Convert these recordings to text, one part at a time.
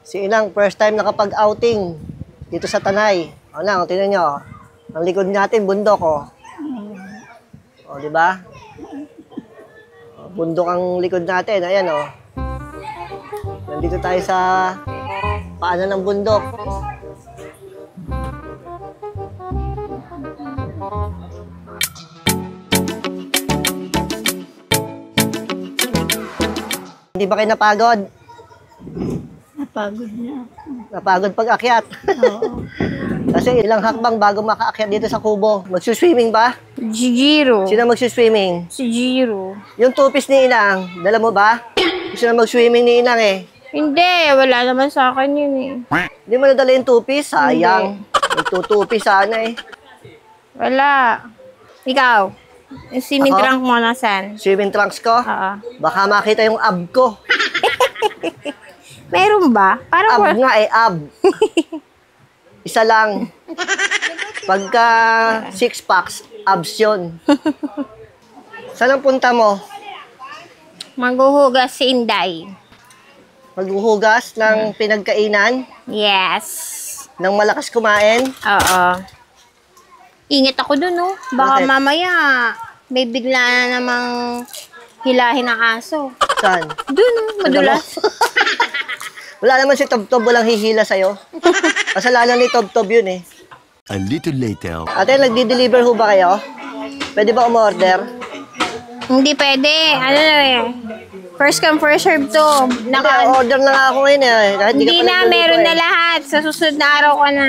Si Inang, first time nakapag-outing dito sa Tanay. O na, tingnan nyo. Ang likod natin, bundok, oh. O, di ba? Bundok ang likod natin. Ayan, oh. Nandito tayo sa paanan ng bundok. Hindi ba kayo napagod? Napagod na ako. Napagod pag-akyat. Oo. Kasi ilang hakbang bago makaakyat dito sa kubo. Magsuswimming ba? Si Jiro. Sino magsuswimming? Si Jiro. Yung tupis ni Inang, dala mo ba? Gusto na mag-swimming ni Inang eh. Hindi, wala naman sa akin yun eh. Hindi mo nadala yung tupis? Sayang. Magtutupis sana eh. Wala. Ikaw, yung swimming Ako? trunk mo nasan? Swimming trunks ko? Oo. Baka makita yung ab ko. Meron ba? Parang Ab nga eh, ab. Isa lang. Pagka 6 packs, abs yun. Saan ang punta mo? maghuhugas si Inday. Maghuhugas ng pinagkainan? Yes. Nang malakas kumain? Oo. Ingat ako dun, oh. Baka Bakit? mamaya may bigla na namang hilahin ng aso. Saan? Dun, oh, madulas. Wala naman si Tob-Tob, walang hihila sa'yo. Kasalanan ni Tob-Tob yun eh. A little later. Ate, nagdi-deliver ho ba kayo? Pwede ba umorder? Hindi pwede. Ano na eh. First come, first serve to. Naka-order na nga ako ngayon eh. Kahit di ka Hindi pa na, nagluluto meron eh. na lahat. Sa susunod na araw ka na.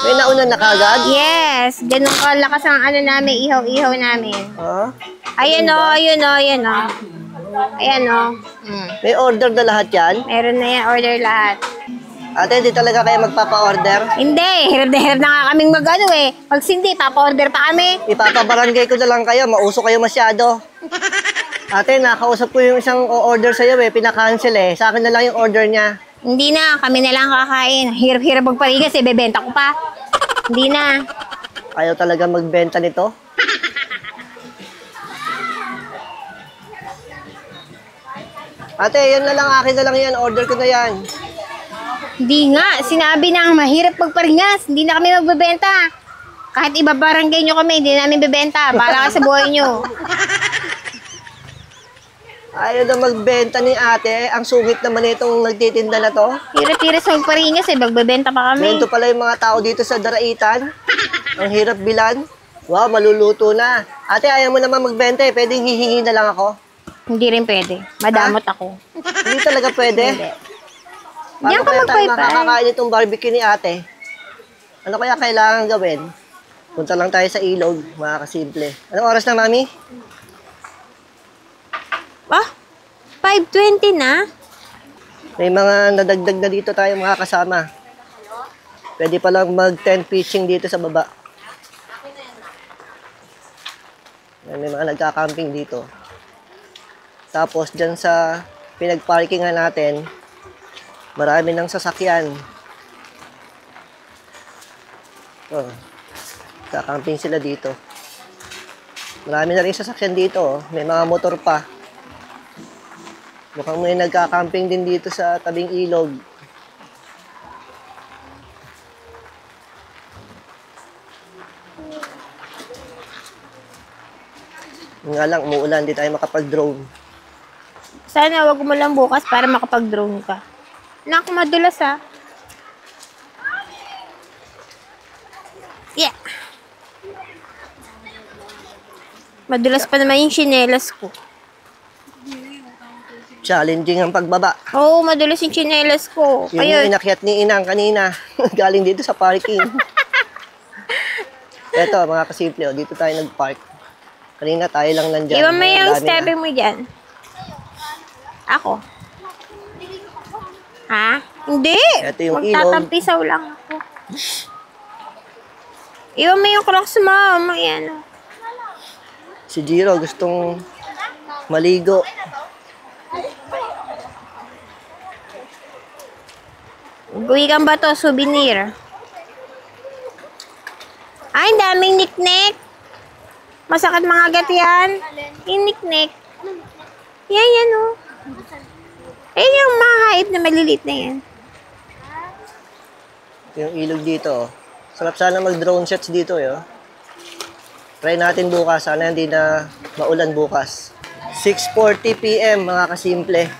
May nauna na kagad? Yes. Ganun kalakas ang ano namin, ihaw-ihaw namin. Ha? Ayan o, ayan o, ayan o. Ayan o. May order na lahat yan? Meron na yan, order lahat. Ate, hindi talaga kayo magpapa-order? Hindi, hirap na nga kaming mag-ano eh. Pag hindi, papa-order pa kami. Ipapabarangay ko na lang kayo. Mauso kayo masyado. Ate, nakausap ko yung isang order sa'yo eh. Pinakancel eh. Sa akin na lang yung order niya. Hindi na, kami na lang kakain. Hirap-hirap magparigas eh, bebenta ko pa. Hindi na. Ayaw talaga magbenta nito. Ate, yan na lang. Akin na lang yan. Order ko na yan. Hindi nga, sinabi na mahirap magparingas. Hindi na kami magbebenta. Kahit ibabarangay nyo kami, hindi namin bebenta. Bahala ka sa buhay nyo. Ayaw na magbenta ni ate. Ang sungit naman itong nagtitinda na to. Hirap-hirap sa magparingas eh, magbebenta pa kami. Ganito pala yung mga tao dito sa Daraitan. Ang hirap bilan. Wow, maluluto na. Ate, ayaw mo naman magbenta eh. Pwedeng hihingi na lang ako. Hindi rin pwede. Madamot ako. Hindi talaga pwede. Hindi. Paano Diyan ka kaya tayo magpaypay. makakakain itong barbecue ni ate? Ano kaya kailangan gawin? Punta lang tayo sa ilog, mga kasimple. Anong oras na, mami? Ah, 5:20 na? May mga nadagdag na dito tayo mga kasama. Pwede palang mag-tent pitching dito sa baba. Yan, may mga nagka-camping dito. Tapos dyan sa pinag-parkingan natin, marami ng sasakyan. Oh, kakamping sila dito. Marami na rin sasakyan dito. Oh. May mga motor pa. Mukhang may nagkakamping din dito sa tabing ilog. Nga lang, umuulan. Di tayo makapag-drone. Sana wag mo lang bukas para makapag-drone ka. Naku, madulas ah. Yeah. Madulas pa naman yung tsinelas ko. Challenging ang pagbaba. Oo, madulas yung tsinelas ko. Yun yung Ayun. inakyat ni Inang kanina. Galing dito sa parking. Eto, mga kasimple, oh, dito tayo nag-park. Kanina tayo lang nandyan. Iwan mo Ang yung dami stepping na. mo dyan. Ako. Ha? Hindi. Ito yung ilog. Magtatampisaw lang ako. Iwan mo yung crocs mo. Ayan. Si Jiro gustong maligo. Buwigan ba to? Souvenir. Ay, daming niknek. Masakit mga gat yan. Yung niknek. Yan, yan, oh. Yan yung mga hype na maliliit na yan. Yung ilog dito. Sarap sana mag-drone shots dito. Try natin bukas. Sana hindi na maulan bukas. 6:40 PM mga kasimple.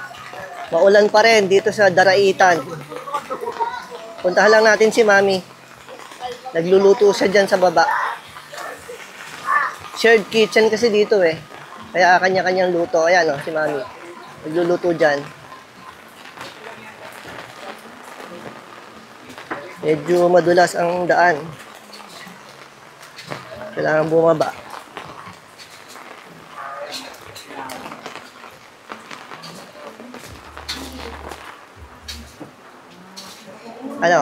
Maulan pa rin dito sa Daraitan. Puntahan lang natin si Mami. Nagluluto siya dyan sa baba. Shared kitchen kasi dito Kaya kanya-kanyang luto. Ayan si Mami. Nagluluto dyan. Medyo madulas ang daan. Kailangan bumaba. Ano?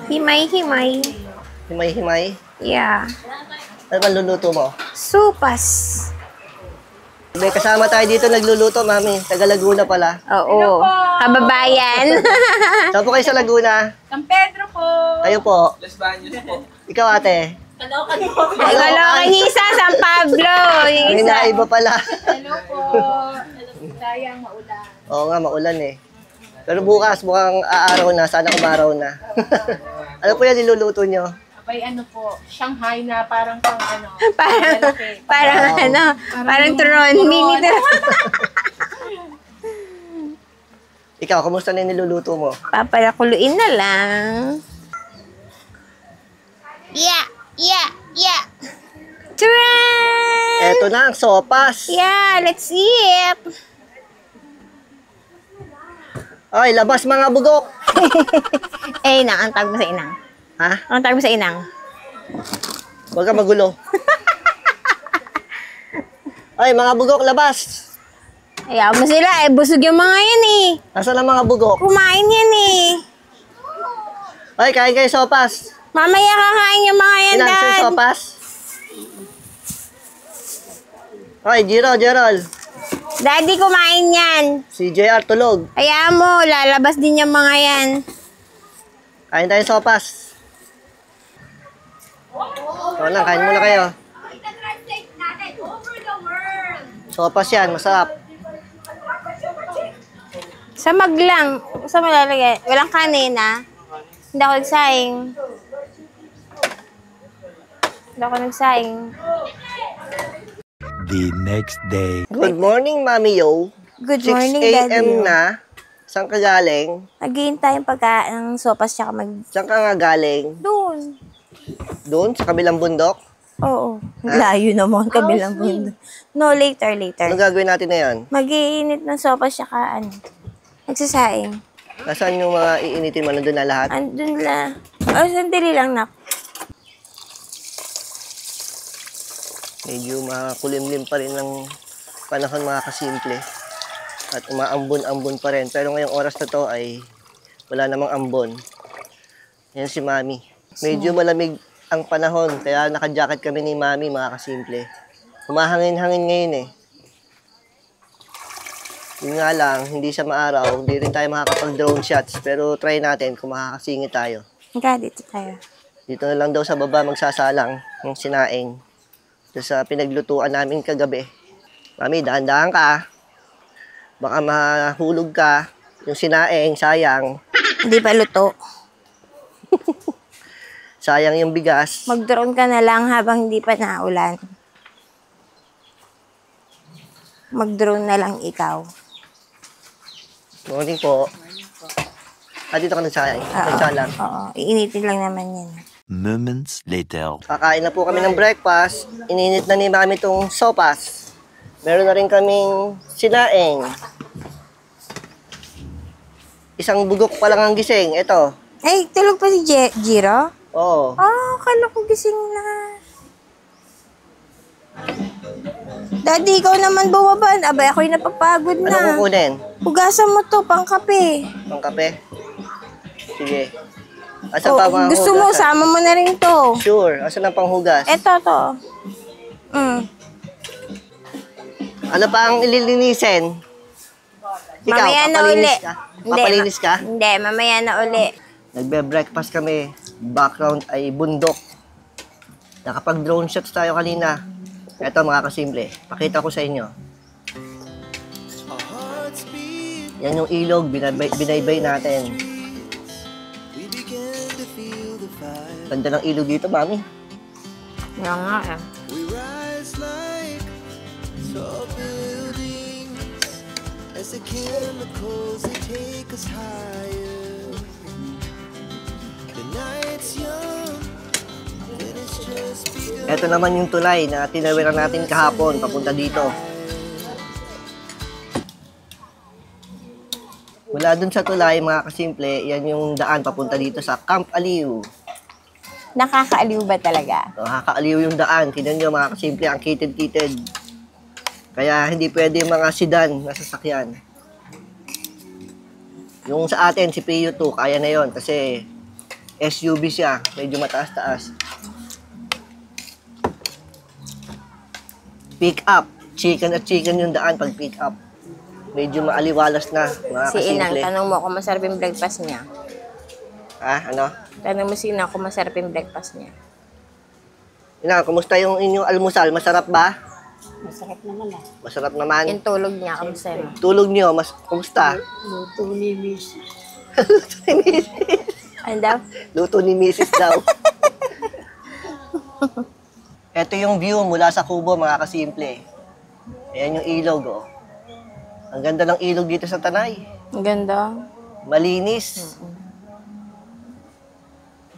Himay-himay. Himay-himay? Yeah. Ano ba luluto mo? Supas. May kasama tayo dito nagluluto, Mami. Taga Laguna pala. Oo. Kababayan. Saan po kayo sa Laguna? San Pedro po. Kayo po? Los Baños po. Ikaw, ate? Caloocan isa, San Pablo. Yung May isa. naiba pala. Hello po. Sayang maulan. Oo nga, maulan Pero bukas, mukhang aaraw na. Sana umaraw na. Ano po yan niluluto nyo? Abay po, Shanghai na parang pang Parang turon. Mini turon. Ikaw, kumusta na yung niluluto mo? Papalakuluin na lang. Yeah. Turon! Eto na, ang sopas. Yeah, let's eat. Ay, labas mga bugok. Inang, ang tawag mo sa inang. Ha? Ang tawag mo sa inang. Huwag ka magulo. Ay, mga bugok, labas. Ayaw mo sila, busog yung mga yan Nasaan ang mga bugok? Kumain yan Ay, kain kayo sopas. Mamaya kakain yung mga yan, Ilan Dad. sopas? Ay, Gerald. Daddy, kumain yan. Si JR tulog. Hayaan mo, lalabas din yung mga yan. Kain tayo sopas. O lang, kain muna kayo. Sopas yan, masarap. Samag lang. Saan mo lalagay? Walang kanin, Hindi ako nagsaing. The next day. Good morning, Mami Yo. Good 6 morning, a.m. Daddy. na. Saan ka galing? Naghihintay yung pagkain ng sopas tsaka Saan ka nga galing? Doon. Doon, sa kabilang bundok? Oo. Layo naman kabilang bundok. No, later. Anong gagawin natin na yan? Mag-iinit ng sopas tsaka nagsasaing. Nasaan yung mga iinitin mo? Nandun na lahat? Andun lang. Sandali lang, nak. Medyo makulimlim pa rin ng panahon mga kasimple. At umaambon-ambon pa rin. Pero ngayong oras na to ay wala namang ambon. Yan si Mami. Medyo malamig ang panahon. Kaya naka-jacket kami ni Mami mga kasimple. Humahangin-hangin ngayon Yun nga lang, hindi siya maaraw. Hindi rin tayo makakapag-drone shots. Pero try natin kung makakasingit tayo. Dito tayo. Dito na lang daw sa baba magsasalang ng sinaing. Doon sa pinaglutuan namin kagabi. Mami, dahan-dahan ka. Baka mahulog ka. Yung sinaing, sayang. Hindi pa luto. Sayang yung bigas. Mag-drone ka na lang habang hindi pa naulan. Mag-drone na lang ikaw. Morning po. Dito ka nagsalang. Oo. Iinitin lang naman yan. Moments later. Kakain na po kami ng breakfast. Ininit na ni Mami itong sopas. Meron na rin kaming sinaing. Isang bugok pa lang ang gising. Ito. Ay, tulog pa si Jiro? Oo. Akala ko gising na. Daddy, ikaw naman bumaban. Abay, ako'y napapagod Ano na. kukunin? Hugasan mo to, pang kape. Pang kape? Sige. Asan pa mga gusto mo, hugasan? sama mo na rin to. Sure. Asan ang panghugas? Eto to. Ano pa ang ililinisin? Ikaw, Mamaya na papalinis uli. ka? Papalinis ka? Hindi, mamaya na uli. Nagbe-breakfast kami. Background ay bundok. Nakapag-drone shots tayo kanina. Ito mga kasimple. Pakita ko sa inyo. Yan yung ilog. Binaybay natin. Ganda ng ilog dito, mami. Yan nga eh. We rise like tall buildings as the chemicals they take us higher. The night's young, and it's just begun. Ito naman yung tulay na tinawiran natin kahapon, papunta dito. Mula dun sa tulay, mga kasimple, yan yung daan papunta dito sa Camp Aliw. Nakakaaliw ba talaga? Nakakaaliw yung daan. Tignan nyo, mga kasimple, ang kitid-kitid. Kaya hindi pwede yung mga sedan na sasakyan. Yung sa atin, si Prio 2, kaya na yon kasi SUV siya. Medyo mataas-taas. Pick up. Chicken at chicken yung daan pag pick up. Medyo maaliwalas na, mga Si Inang, kasimple. tanong mo kung masarap yung breakfast niya. Ah, ano? Tanong mo si Inang kung masarap yung breakfast niya. Ina, kumusta yung inyong almusal? Masarap ba? Masarap naman ah. Masarap naman. Yung tulog niya, kamusta mo? Tulog nyo, kumusta? Luto ni Miss. Ano daw? Luto ni Mrs. daw. Ito yung view mula sa kubo, mga kasimple. Ayan yung ilog, oh. Ang ganda ng ilog dito sa Tanay. Ang ganda. Malinis.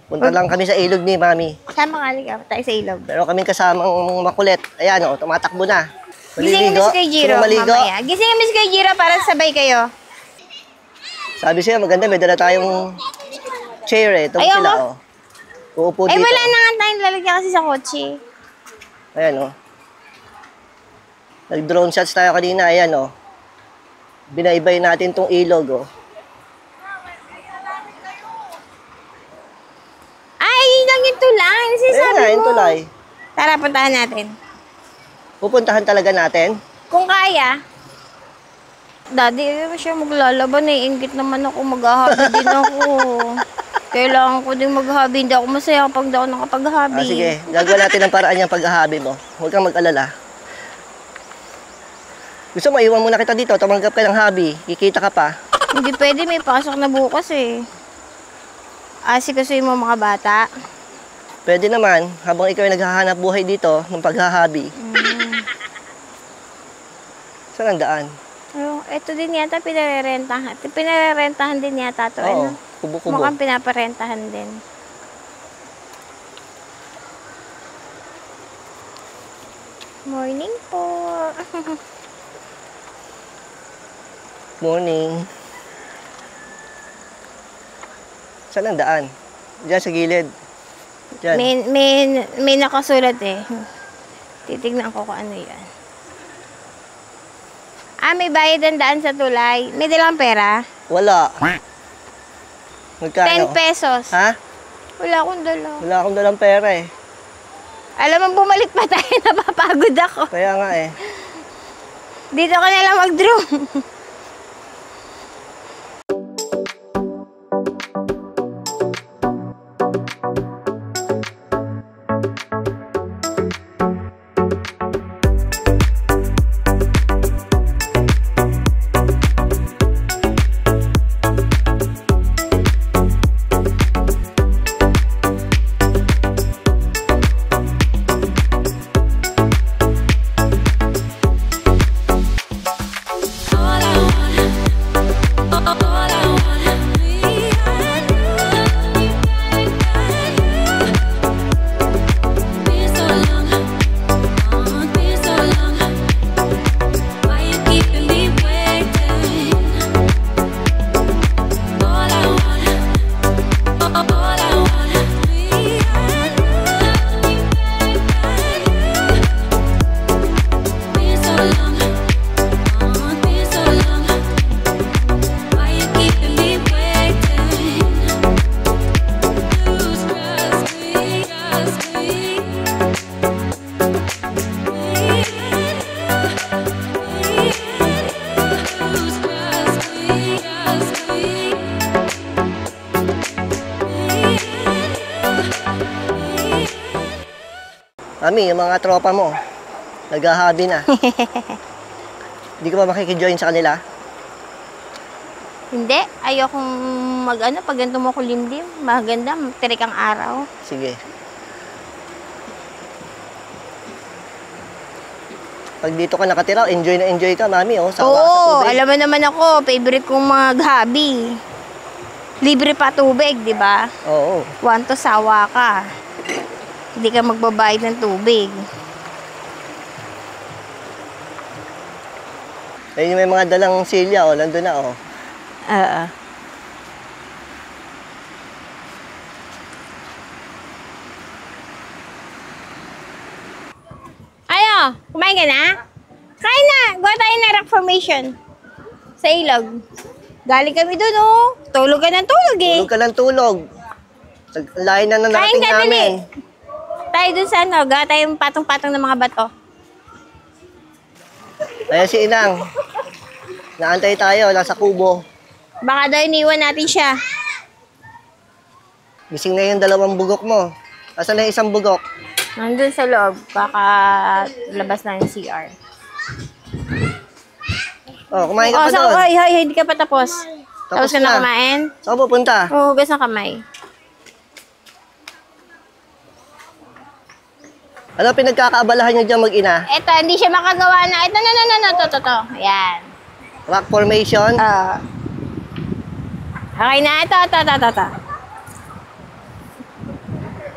Punta lang kami sa ilog ni Mami. Sama ka, liga tayo sa ilog. Pero kaming kasamang makulit. Ayan, oh, tumatakbo na. Gisingin mo si Kuya Jiro Sino maligo? mamaya. Gisingin mo si Kuya Jiro para sabay kayo. Sabi siya, maganda, may dala tayong chair eh. Ito Ayaw sila, mo? oh. Uupo Eh dito. wala na nga tayong lalagyan kasi sa kotse. Ayan, oh. Nag-drone shots tayo kanina. Ayan, oh. Binaybay natin tong ilog, oh. Ay, yun lang yung tulay. Ayan Sinasabi nga, mo. yung tulay. Tara, puntahan natin. Pupuntahan talaga natin. Kung kaya. Daddy, eh, siya maglalaban eh. Ingit naman ako, mag-habi din ako. Kailangan ko din mag-habi. Hindi ako masaya kapag di ako nakapag-habi. Ah, sige, gagawa natin ang paraan yung paghahabi mo. Huwag kang mag-alala. Gusto mo, iwan muna kita dito. Tumanggap ka ng hobby. Kikita ka pa. Hindi pwede, may pasok na bukas eh. Asikasuhin mo mga bata. Pwede naman, habang ikaw ay naghahanap buhay dito, ng paghahabi. Saan ang daan? Oh, ito din yata pinarerentahan. Pinarerentahan din yata to. Oo, Ano? kubo-kubo. Mukhang pinaparentahan din. Morning po. Morning. Saan ang daan? Diyan sa gilid. Diyan. May nakasulat eh. Titignan ko kung ano yan. Ah, may bayad ang daan sa tulay. May dalang pera? Wala. 10 Magkano? pesos. Ha? Wala akong dala. Wala akong dalang pera eh. Alam mo, bumalik pa tayo. Napapagod ako. Kaya nga eh. Dito ka na lang mag-drone. Mami, yung mga tropa mo, naghahabi na. Hindi ka ba makikijoin sa kanila? Hindi. Ayokong pag ganito mo kulimlim. Maganda, tirik ang araw. Sige. Pag dito ka nakatira, enjoy na enjoy ka, mami, oh. Sawa ka sa Oo, tubig. alam mo naman ako, favorite kong mag-hobby. Libre pa tubig, di ba? Oo. Want to sawa ka. Hindi ka magbabayad ng tubig. Ayun, may mga dalang silya, oh. Nandun na, oh. Oo. Ayo, kumain ka na? Kain na! Gawa tayo na rock formation. Sa ilog. Galing kami dun, oh. Tulog ka ng tulog, eh. Tulog ka ng tulog. Lain na Kain natin ka, namin. dali. Tayo dun sa ano, gawa tayong patong-patong ng mga bato. Ayan si Inang. Naantay tayo, nasa kubo. Baka daw iniwan natin siya. Gising na yung dalawang bugok mo. Asan na yung isang bugok? Nandun sa loob. Baka labas na yung CR. Oh, kumain ka Oh, pa doon. hoy, hindi ka pa tapos. Tapos ka na na. kumain? Saan pupunta? Oo, hugas ng kamay. Ano pinagkakaabalahan nyo dyan mag-ina? Eto, hindi siya makagawa na. Ito, no. To. Ayan. Rock formation? Okay na. Ito.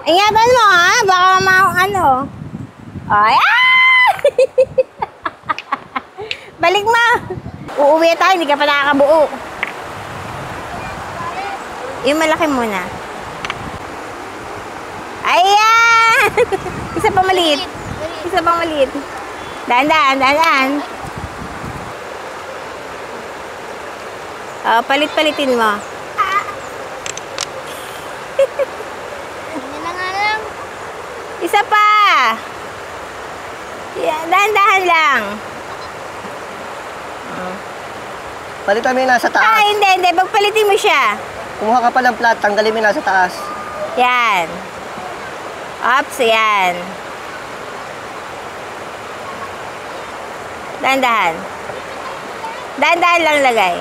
Ingatan mo, ha? Baka ano. Ay, balik mo. Uuwi tayo, hindi ka pa nakakabuo. Yung malaki muna. Ayan! Isa pang maliit. Dahan. Palit-palitin mo. Isa pa! Yeah, dahan-dahan lang. Palitan mo yung nasa taas. Hindi. Pagpalitin mo siya. Kumuha ka pa ng plat, tanggalin mo yung nasa taas. Yan. Ups, yan. Dahan-dahan. Dahan-dahan lang lagay.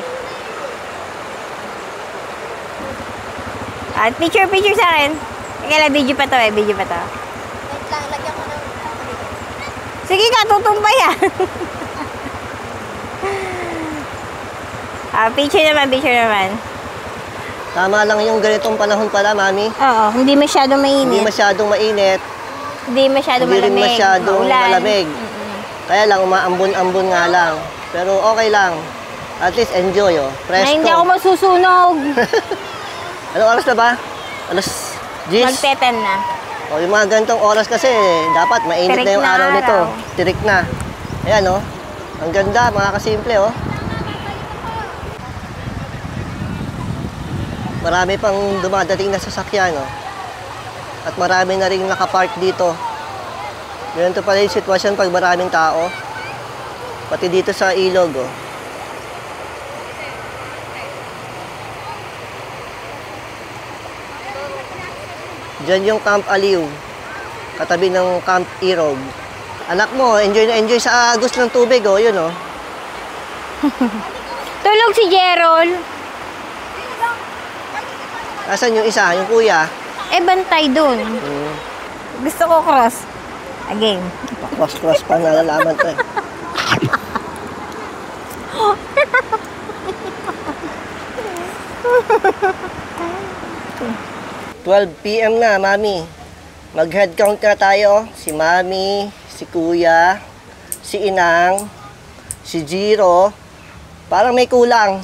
At picture sa akin. Kaya video pa to. Wait lang, lagyan ko ng... Sige ka, tutumbay yan. Picture naman. Tama lang yung ganitong panahon pala, mami. Oo, hindi masyadong Hindi mainit. masyadong mainit. Hindi masyadong Hindi rin malamig. masyadong maulan. malamig. Kaya lang, umaambon-ambon nga lang. Pero okay lang. At least enjoy, oh. Presto. Ay, hindi ako masusunog. Anong oras na ba? Alas 10? Magteten na. O, yung mga ganitong oras kasi, dapat mainit Tirik na yung na araw nito. araw. Tirik na. Ayan, oh. Ang ganda, mga kasimple, oh. Marami pang dumadating na sasakyan, oh. At marami na rin nakapark dito. Ganito pala yung sitwasyon pag maraming tao. Pati dito sa ilog, oh. Diyan yung Camp Aliw. Katabi ng Camp Irog. Anak mo, enjoy na enjoy sa agos ng tubig, oh. Yun, oh. Tulog si Gerald. Nasaan yung isa? Yung kuya? Bantay dun. Gusto ko cross. Again. Cross pa nalalaman to, eh. 12 PM na, mami. Mag-head count na tayo. Si mami, si kuya, si Inang, si Jiro. Parang may kulang.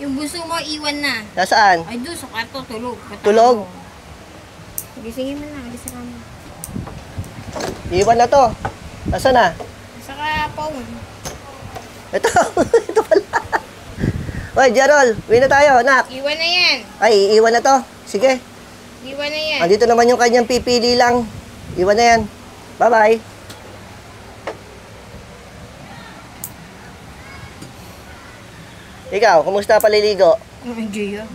Yung buso mo, iwan na. Nasaan? Ay, doon sa kwarto, tulog. Tulog? Gisingin mo na, gising mo. Iwan na to. Nasaan na? Saka phone. Ito. Ito pala. Oy, Jarol. Uwi na tayo, anak. Iwan na yan. Ay, iiwan na to. Sige. Iwan na yan. Andito naman yung kanyang pipili lang. Iwan na yan. Bye-bye. Ikaw, kumusta paliligo? Enjoy yun.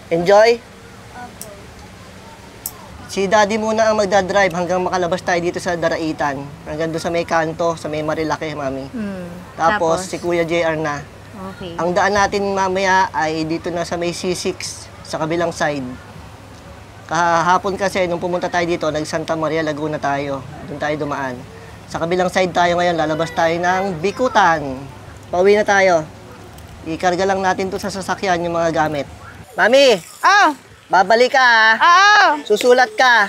Enjoy? Si daddy muna ang magdadrive hanggang makalabas tayo dito sa Daraitan. Hanggang doon sa may kanto, sa may Marilake, mami. Tapos si Kuya JR na. Okay. Ang daan natin mamaya ay dito na sa may C6 sa kabilang side. Kahapon kasi nung pumunta tayo dito, nag Santa Maria, Laguna tayo. Doon tayo dumaan. Sa kabilang side tayo ngayon, lalabas tayo ng Bikutan. Pauwi na tayo. Ikarga lang natin to sa sasakyan yung mga gamit. Mami, Oh! babalik ka ha. Oo! Susulat ka.